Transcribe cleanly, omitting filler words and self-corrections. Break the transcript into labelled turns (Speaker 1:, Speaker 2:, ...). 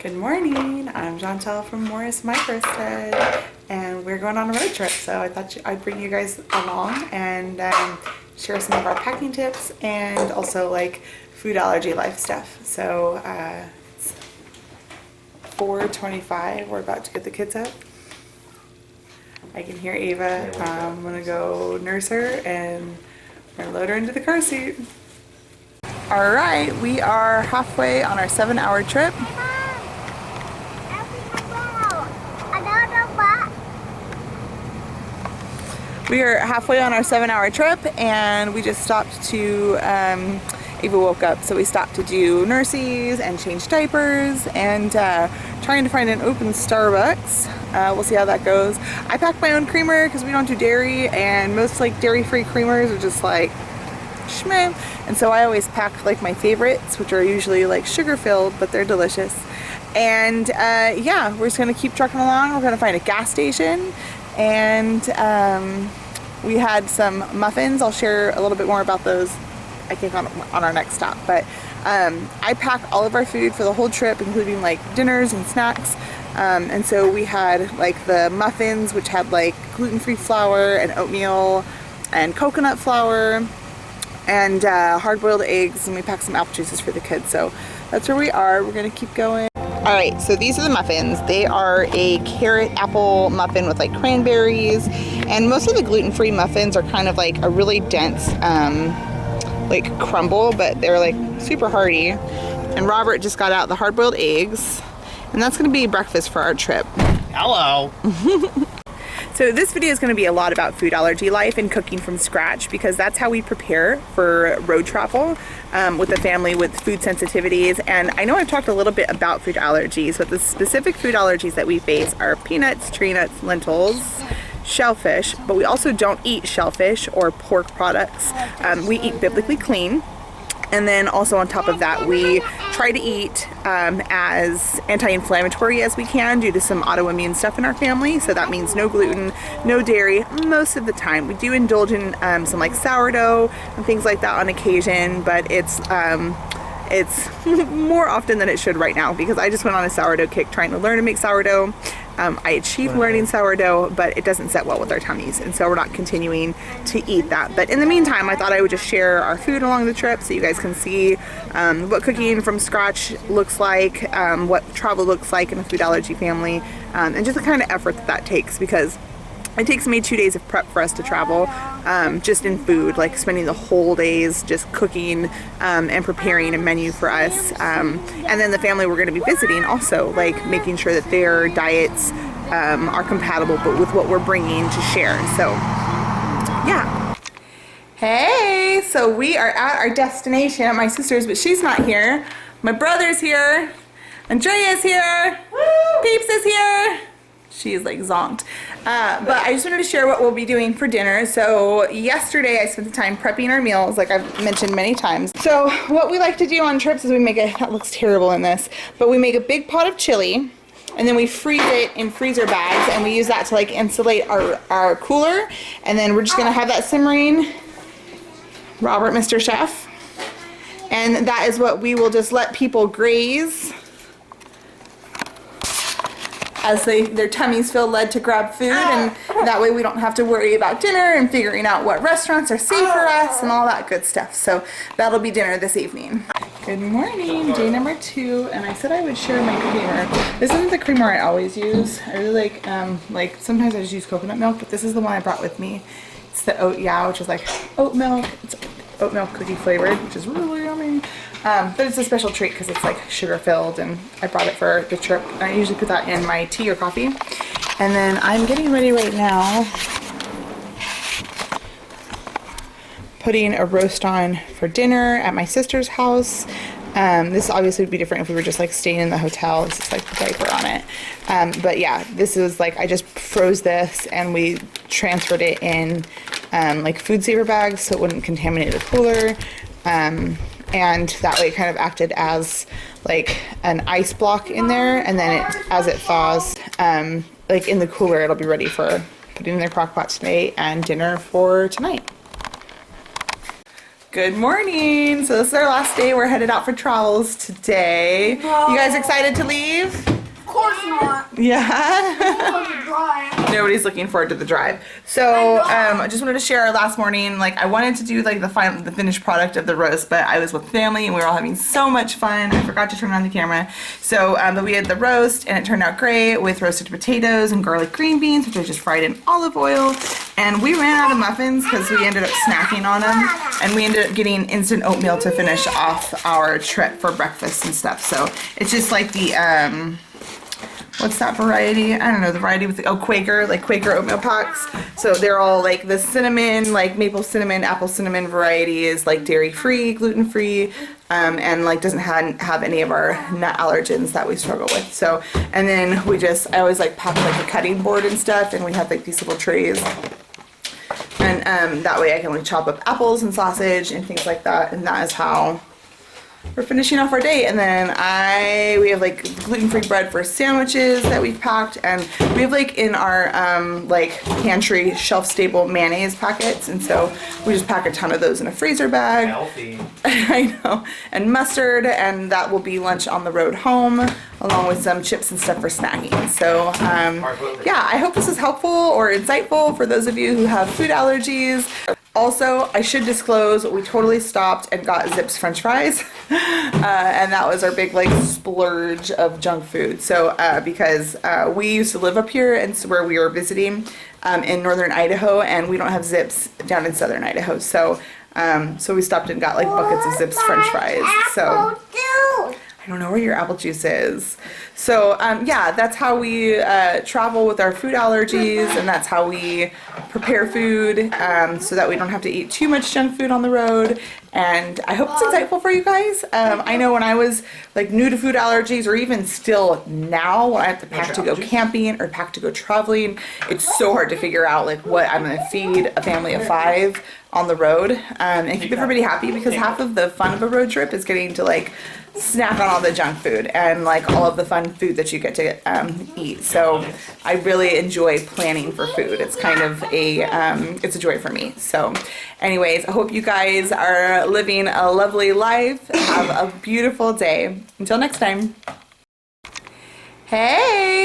Speaker 1: Good morning, I'm Chantel from Microstead, and we're going on a road trip, so I thought I'd bring you guys along and share some of our packing tips and also like food allergy life stuff. So it's 4:25, we're about to get the kids up. I can hear Ava. I'm gonna go nurse her and we're gonna load her into the car seat. All right, we are halfway on our 7-hour trip. We are halfway on our 7-hour trip and we just stopped to, Ava woke up, so we stopped to do nurseries and change diapers and trying to find an open Starbucks. We'll see how that goes. I packed my own creamer because we don't do dairy, and most like dairy-free creamers are just like schmeh. And so I always pack like my favorites, which are usually like sugar-filled, but they're delicious. And yeah, we're just gonna keep trucking along. We're gonna find a gas station. And we had some muffins. I'll share a little bit more about those, I think, on our next stop. But I pack all of our food for the whole trip, including like dinners and snacks. And so we had like the muffins, which had like gluten-free flour and oatmeal and coconut flour and hard-boiled eggs, and we packed some apple juices for the kids. So that's where we are. We're gonna keep going. All right, so these are the muffins. They are a carrot apple muffin with like cranberries, and most of the gluten-free muffins are kind of like a really dense like crumble, but they're like super hearty. And Robert just got out the hard-boiled eggs, and that's gonna be breakfast for our trip.
Speaker 2: Hello.
Speaker 1: So this video is going to be a lot about food allergy life and cooking from scratch, because that's how we prepare for road travel with the family with food sensitivities. And I know I've talked a little bit about food allergies, but the specific food allergies that we face are peanuts, tree nuts, lentils, shellfish, but we also don't eat shellfish or pork products. We eat biblically clean. And then also on top of that, we try to eat as anti-inflammatory as we can due to some autoimmune stuff in our family. So that means no gluten, no dairy most of the time. We do indulge in some like sourdough and things like that on occasion, but it's more often than it should right now, because I just went on a sourdough kick trying to learn to make sourdough. I achieved learning sourdough, but it doesn't set well with our tummies, and so we're not continuing to eat that. But in the meantime, I thought I would just share our food along the trip so you guys can see what cooking from scratch looks like, what travel looks like in a food allergy family, and just the kind of effort that takes, because it takes me 2 days of prep for us to travel, just in food, like spending the whole days just cooking and preparing a menu for us. And then the family we're going to be visiting also, like making sure that their diets are compatible but with what we're bringing to share. So, yeah. Hey, so we are at our destination at my sister's, but she's not here. My brother's here. Andrea's here. Peeps is here. She is like zonked. But I just wanted to share what we'll be doing for dinner. So yesterday I spent the time prepping our meals, like I've mentioned many times. So what we like to do on trips is we make that looks terrible in this, but we make a big pot of chili, and then we freeze it in freezer bags, and we use that to like insulate our cooler. And then we're just gonna have that simmering. Robert, Mr. Chef. And that is what we will just let people graze as their tummies feel led to grab food, and that way we don't have to worry about dinner and figuring out what restaurants are safe for us and all that good stuff. So that'll be dinner this evening. Good morning, day number 2, and I said I would share my creamer. This isn't the creamer I always use. I really like sometimes I just use coconut milk, but this is the one I brought with me. It's the oat yeah, which is like oat milk. It's oat milk cookie flavored, which is really yummy. But it's a special treat because it's like sugar filled, and I brought it for the trip. I usually put that in my tea or coffee. And then I'm getting ready right now, putting a roast on for dinner at my sister's house. This obviously would be different if we were just like staying in the hotel. This is like the diaper on it. But yeah, this is like, I just froze this and we transferred it in like food saver bags so it wouldn't contaminate the cooler. And that way it kind of acted as like an ice block in there, and then as it thaws, like in the cooler, it'll be ready for putting in their crock pot today and dinner for tonight. Good morning. So this is our last day. We're headed out for travels today.
Speaker 2: No.
Speaker 1: You guys excited to leave?
Speaker 2: Of course not.
Speaker 1: Yeah. Nobody's looking forward to the drive. So I just wanted to share our last morning. Like I wanted to do like the finished product of the roast, but I was with family and we were all having so much fun. I forgot to turn on the camera. So but we had the roast and it turned out great with roasted potatoes and garlic green beans, which I just fried in olive oil. And we ran out of muffins because we ended up snacking on them, and we ended up getting instant oatmeal to finish off our trip for breakfast and stuff. So it's just like the what's that variety? I don't know, the variety with the Quaker, like Quaker oatmeal packs. So they're all like the cinnamon, like maple cinnamon, apple cinnamon variety is like dairy free, gluten free, and like doesn't have any of our nut allergens that we struggle with. So, and then I always like pack like a cutting board and stuff, and we have like these little trays. And that way I can like chop up apples and sausage and things like that, and that is how we're finishing off our day. And then we have like gluten-free bread for sandwiches that we've packed, and we have like in our like pantry shelf-stable mayonnaise packets, and so we just pack a ton of those in a freezer bag.
Speaker 3: Healthy.
Speaker 1: I know. And mustard, and that will be lunch on the road home, along with some chips and stuff for snacking. So yeah, I hope this is helpful or insightful for those of you who have food allergies. Also, I should disclose, we totally stopped and got Zips French fries, and that was our big like splurge of junk food. So because we used to live up here, and so where we were visiting in northern Idaho, and we don't have Zips down in southern Idaho. So so we stopped and got like buckets of Zips French fries. So I don't know where your apple juice is. So yeah, that's how we travel with our food allergies, and that's how we prepare food so that we don't have to eat too much junk food on the road. And I hope it's insightful for you guys. I know when I was like new to food allergies, or even still now when I have to pack to go camping or pack to go traveling, it's so hard to figure out like what I'm gonna feed a family of 5 on the road and keep everybody happy, because half of the fun of a road trip is getting to like snack on all the junk food and like all of the fun food that you get to eat. So I really enjoy planning for food. It's kind of it's a joy for me. So anyways, I hope you guys are living a lovely life. Have a beautiful day. Until next time. Hey!